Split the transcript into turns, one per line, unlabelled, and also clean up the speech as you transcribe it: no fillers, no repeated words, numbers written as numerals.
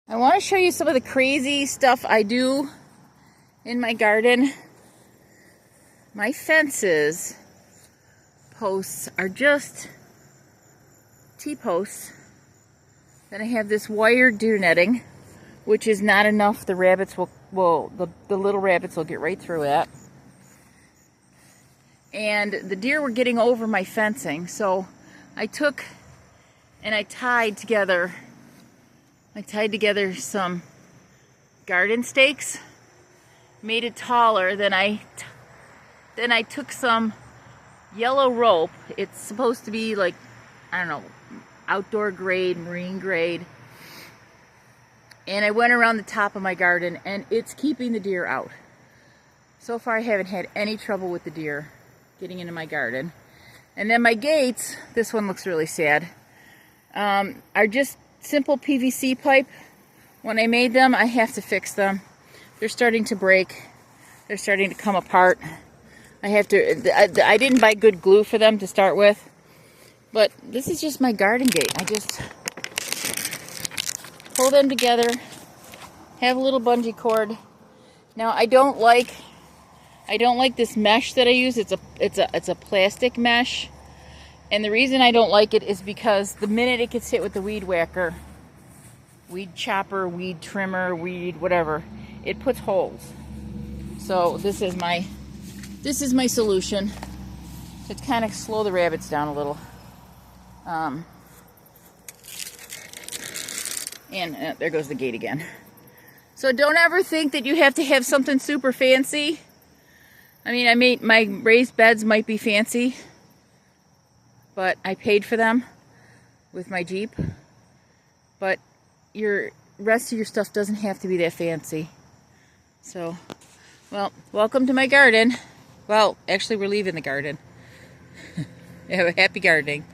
I want to show you some of the crazy stuff I do in my garden. My fences posts are just T-posts. Then I have this wired deer netting, which is not enough. The rabbits the little rabbits will get right through it. And the deer were getting over my fencing, so I took and I tied together some garden stakes, made it taller. Then I took some yellow rope. It's supposed to be like, I don't know, outdoor grade, marine grade. And I went around the top of my garden, and it's keeping the deer out. So far I haven't had any trouble with the deer getting into my garden. And then my gates, this one looks really sad, are just simple PVC pipe. When I made them, I have to fix them. They're starting to break. They're starting to come apart. I didn't buy good glue for them to start with. But this is just my garden gate. I just pull them together, have a little bungee cord. Now I don't like this mesh that I use. It's a plastic mesh. And the reason I don't like it is because the minute it gets hit with the weed whacker, weed chopper, weed trimmer, weed whatever, it puts holes. So this is my solution to kind of slow the rabbits down a little. And there goes the gate again. So don't ever think that you have to have something super fancy. I mean, my raised beds might be fancy, but I paid for them with my Jeep. But your rest of your stuff doesn't have to be that fancy. So, well, welcome to my garden. Well, actually, we're leaving the garden. Have a happy gardening.